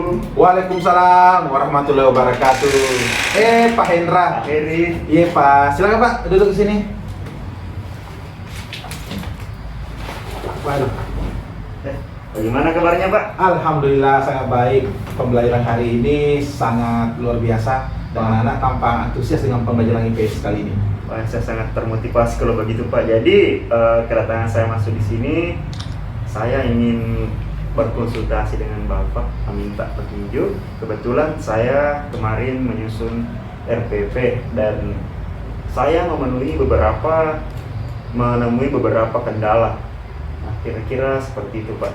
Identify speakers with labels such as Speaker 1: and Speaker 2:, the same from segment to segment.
Speaker 1: Assalamualaikum.
Speaker 2: Waalaikumsalam warahmatullahi wabarakatuh. Pak Hendra.
Speaker 1: Heri.
Speaker 2: Iya Pak, silakan Pak duduk di sini. Waduh.
Speaker 1: Bagaimana kabarnya Pak?
Speaker 2: Alhamdulillah sangat baik. Pembelajaran hari ini sangat luar biasa dan anak-anak tampak antusias dengan pembelajaran IPS kali ini.
Speaker 1: Wah, saya sangat termotivasi kalau begitu Pak. Jadi kedatangan saya masuk di sini, saya ingin berkonsultasi dengan Bapak, meminta petunjuk. Kebetulan saya kemarin menyusun RPP dan saya menemui beberapa kendala. Nah, kira-kira seperti itu Pak.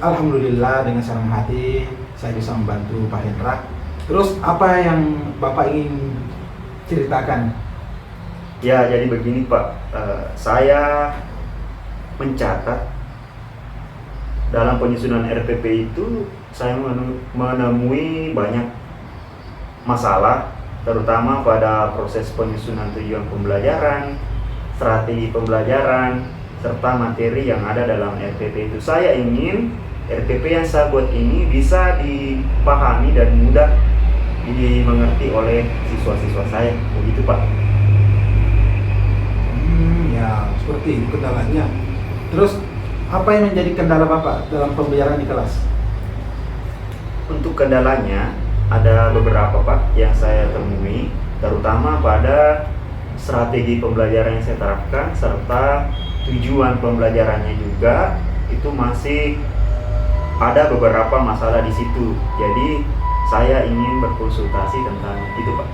Speaker 2: Alhamdulillah dengan senang hati saya bisa membantu Pak Hendra. Terus apa yang Bapak ingin ceritakan?
Speaker 1: Ya, jadi begini Pak, saya mencatat dalam penyusunan RPP itu saya menemui banyak masalah, terutama pada proses penyusunan tujuan pembelajaran, strategi pembelajaran, serta materi yang ada dalam RPP itu. Saya ingin RPP yang saya buat ini bisa dipahami dan mudah dimengerti oleh siswa-siswa saya, begitu Pak.
Speaker 2: Ya, seperti itu kendalanya. Terus apa yang menjadi kendala Bapak dalam pembelajaran di kelas?
Speaker 1: Untuk kendalanya ada beberapa Pak yang saya temui, terutama pada strategi pembelajaran yang saya terapkan serta tujuan pembelajarannya juga itu masih ada beberapa masalah di situ. Jadi saya ingin berkonsultasi tentang itu Pak.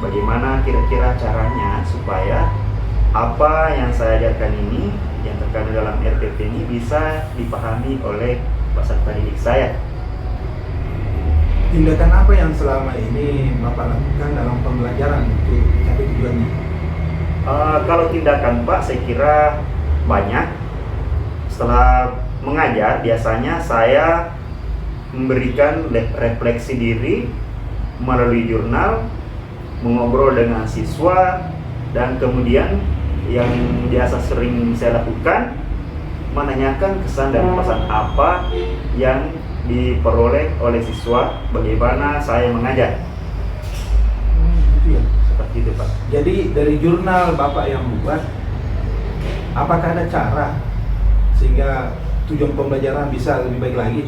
Speaker 1: Bagaimana kira-kira caranya supaya apa yang saya ajarkan ini yang terkandung dalam RPP ini bisa dipahami oleh peserta didik saya.
Speaker 2: Tindakan apa yang selama ini Bapak lakukan dalam pembelajaran untuk mencapai tujuannya?
Speaker 1: Kalau tindakan Pak, saya kira banyak. Setelah mengajar, biasanya saya memberikan refleksi diri melalui jurnal, mengobrol dengan siswa, dan kemudian yang biasa sering saya lakukan, menanyakan kesan dan pesan apa yang diperoleh oleh siswa, bagaimana saya mengajar.
Speaker 2: Gitu ya.
Speaker 1: Seperti itu Pak.
Speaker 2: Jadi dari jurnal Bapak yang buat, apakah ada cara sehingga tujuan pembelajaran bisa lebih baik lagi?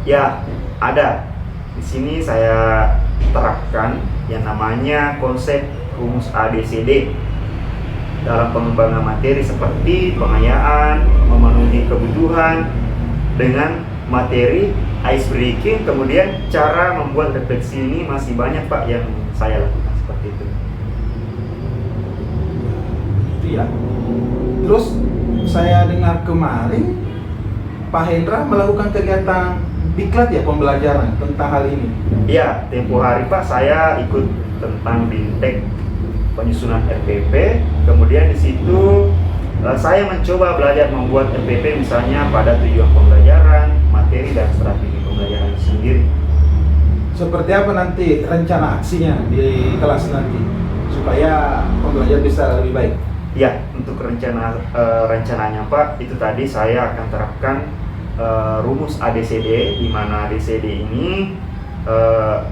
Speaker 1: Ya, ada. Di sini saya terapkan yang namanya konsep rumus ABCD dalam pengembangan materi seperti pengayaan, memenuhi kebutuhan dengan materi, ice breaking, kemudian cara membuat refleksi ini masih banyak Pak yang saya lakukan seperti itu.
Speaker 2: Itu ya. Terus saya dengar kemarin Pak Hendra melakukan kegiatan diklat ya pembelajaran tentang hal ini.
Speaker 1: Ya, tempo hari Pak saya ikut tentang bintek penyusunan RPP. Kemudian di situ saya mencoba belajar membuat RPP misalnya pada tujuan pembelajaran, materi dan strategi pembelajaran sendiri.
Speaker 2: Seperti apa nanti rencana aksinya di kelas nanti supaya pembelajaran bisa lebih baik?
Speaker 1: Ya, untuk rencananya Pak, itu tadi saya akan terapkan rumus ABCD, di mana ABCD ini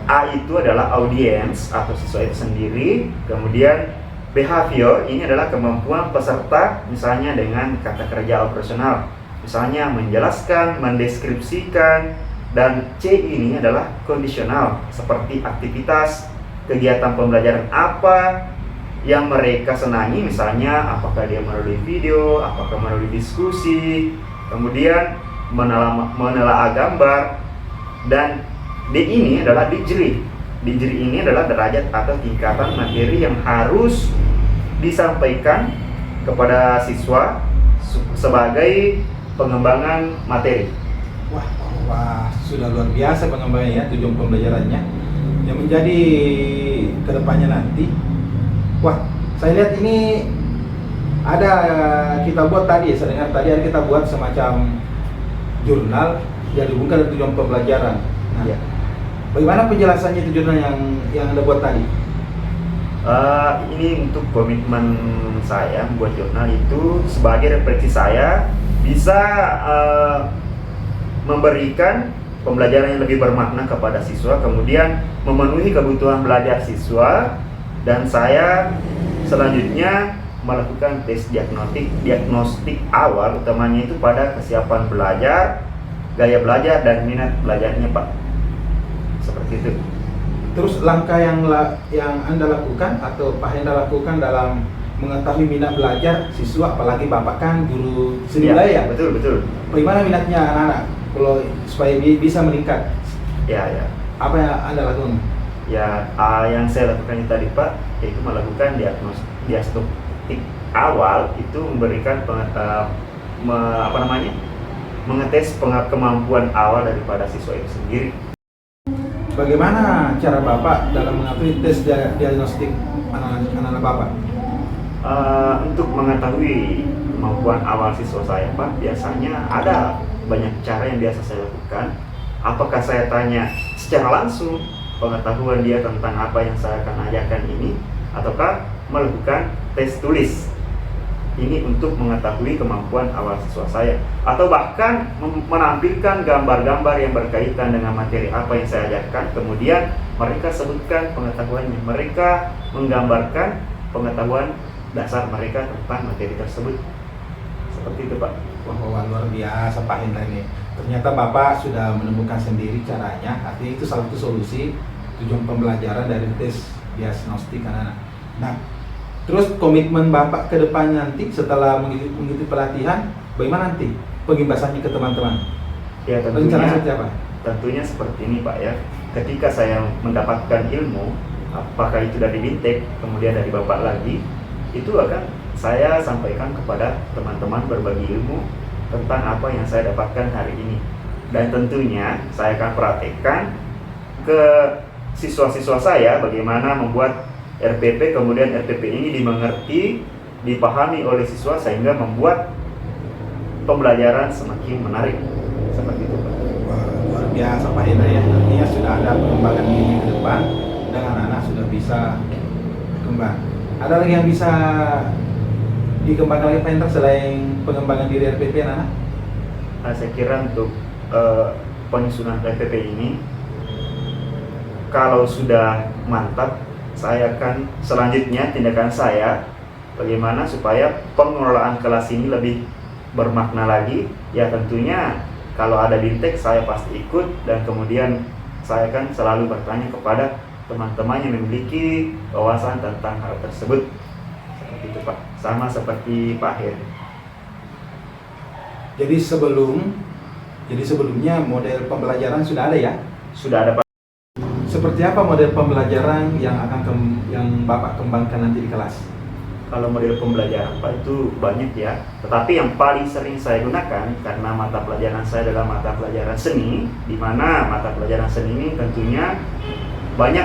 Speaker 1: A itu adalah audience atau siswa itu sendiri, kemudian behavior ini adalah kemampuan peserta misalnya dengan kata kerja operasional, misalnya menjelaskan, mendeskripsikan, dan C ini adalah kondisional seperti aktivitas kegiatan pembelajaran apa yang mereka senangi, misalnya apakah dia melalui video, apakah melalui diskusi, kemudian menelaah gambar, dan D ini adalah Digri. Digri ini adalah derajat atau tingkatan materi yang harus disampaikan kepada siswa sebagai pengembangan materi.
Speaker 2: Wah, sudah luar biasa pengembangannya ya, tujuan pembelajarannya. Yang menjadi kedepannya nanti, wah, saya lihat ini ada kita buat tadi, saya dengar tadi ada kita buat semacam jurnal yang dihubungkan dengan tujuan pembelajaran. Nah,
Speaker 1: Ya.
Speaker 2: bagaimana penjelasannya itu jurnal yang Anda buat tadi?
Speaker 1: Ini untuk komitmen saya membuat jurnal itu sebagai refleksi saya bisa memberikan pembelajaran yang lebih bermakna kepada siswa, kemudian memenuhi kebutuhan belajar siswa, dan saya selanjutnya melakukan tes diagnostik awal, utamanya itu pada kesiapan belajar, gaya belajar, dan minat belajarnya, Pak. Seperti itu.
Speaker 2: Terus langkah yang Anda lakukan atau Pak Hendra lakukan dalam mengetahui minat belajar siswa, apalagi Bapak kan guru seni budaya.
Speaker 1: Betul.
Speaker 2: Bagaimana minatnya anak-anak kalau supaya bisa meningkat?
Speaker 1: Ya.
Speaker 2: Apa yang Anda lakukan?
Speaker 1: Ya, yang saya lakukan tadi, Pak, yaitu melakukan diagnostik awal, itu memberikan mengetes kemampuan awal daripada siswa itu sendiri.
Speaker 2: Bagaimana cara Bapak dalam mengetahui tes diagnostik anak-anak Bapak?
Speaker 1: Untuk mengetahui kemampuan awal siswa saya, Pak, biasanya ada banyak cara yang biasa saya lakukan. Apakah saya tanya secara langsung pengetahuan dia tentang apa yang saya akan ajarkan ini, ataukah melakukan tes tulis ini untuk mengetahui kemampuan awal siswa saya, atau bahkan menampilkan gambar-gambar yang berkaitan dengan materi apa yang saya ajarkan, kemudian mereka sebutkan pengetahuannya, mereka menggambarkan pengetahuan dasar mereka tentang materi tersebut. Seperti itu, Pak.
Speaker 2: Wah, luar biasa Pak Hendra ini. Ternyata Bapak sudah menemukan sendiri caranya, artinya itu salah satu solusi tujuan pembelajaran dari tes diagnostik anak-anak. Nah, terus komitmen Bapak ke depan nanti setelah mengikuti pelatihan, bagaimana nanti pengimbasannya ke teman-teman?
Speaker 1: Ya, tentunya seperti ini, Pak, ya. Ketika saya mendapatkan ilmu, apakah itu dari Bintek, kemudian dari Bapak lagi, itu akan saya sampaikan kepada teman-teman, berbagi ilmu tentang apa yang saya dapatkan hari ini. Dan tentunya saya akan praktekkan ke siswa-siswa saya bagaimana membuat RPP, kemudian RPP ini dimengerti, dipahami oleh siswa sehingga membuat pembelajaran semakin menarik. Seperti itu, Pak.
Speaker 2: Wah, luar biasa Pak Hendra ya. Artinya sudah ada pengembangan diri ke depan dan anak-anak sudah bisa berkembang. Ada lagi yang bisa dikembangkan lagi Pak Hendra selain pengembangan diri RPP anak-anak?
Speaker 1: Saya kira untuk penyusunan RPP ini, kalau sudah mantap, saya akan selanjutnya tindakan saya bagaimana supaya pengelolaan kelas ini lebih bermakna lagi. Ya, tentunya kalau ada Bintek saya pasti ikut, dan kemudian saya akan selalu bertanya kepada teman-teman yang memiliki wawasan tentang hal tersebut. Seperti itu, Pak. Sama seperti Pak Hir.
Speaker 2: Jadi sebelumnya model pembelajaran sudah ada ya?
Speaker 1: Sudah ada, Pak.
Speaker 2: Seperti apa model pembelajaran yang yang Bapak kembangkan nanti di kelas?
Speaker 1: Kalau model pembelajaran, Pak, itu banyak ya. Tetapi yang paling sering saya gunakan karena mata pelajaran saya adalah mata pelajaran seni, di mana mata pelajaran seni ini tentunya banyak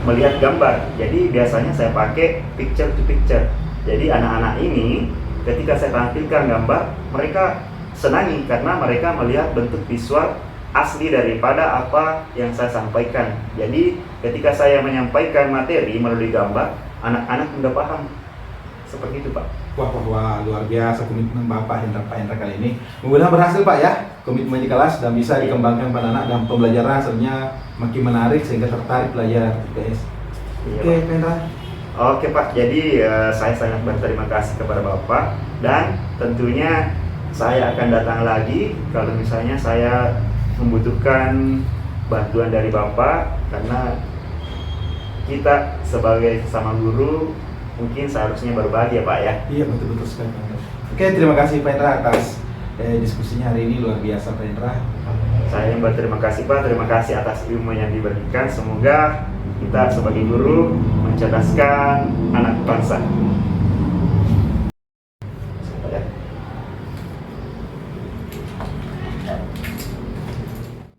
Speaker 1: melihat gambar. Jadi biasanya saya pakai picture to picture. Jadi anak-anak ini ketika saya tampilkan gambar, mereka senangi karena mereka melihat bentuk visual asli daripada apa yang saya sampaikan. Jadi ketika saya menyampaikan materi melalui gambar, anak-anak sudah paham. Seperti itu, Pak.
Speaker 2: Wah, luar biasa komitmen Bapak Pak Hendra kali ini. Mudah-mudahan berhasil Pak ya, komitmen di kelas dan bisa dikembangkan pada anak dan pembelajaran hasilnya makin menarik sehingga tertarik belajar IPS.
Speaker 1: Iya,
Speaker 2: Oke, Pak Hendra.
Speaker 1: Oke, Pak, jadi saya sangat berterima kasih kepada Bapak, dan tentunya saya akan datang lagi kalau misalnya saya membutuhkan bantuan dari Bapak, karena kita sebagai sesama guru mungkin seharusnya berbagi ya, Pak, ya.
Speaker 2: Iya, betul sekali Pak Hendra. Oke, terima kasih Pak Hendra atas diskusinya hari ini, luar biasa Pak Hendra.
Speaker 1: Saya yang berterima kasih, Pak, terima kasih atas ilmu yang diberikan. Semoga kita sebagai guru mencerdaskan anak bangsa.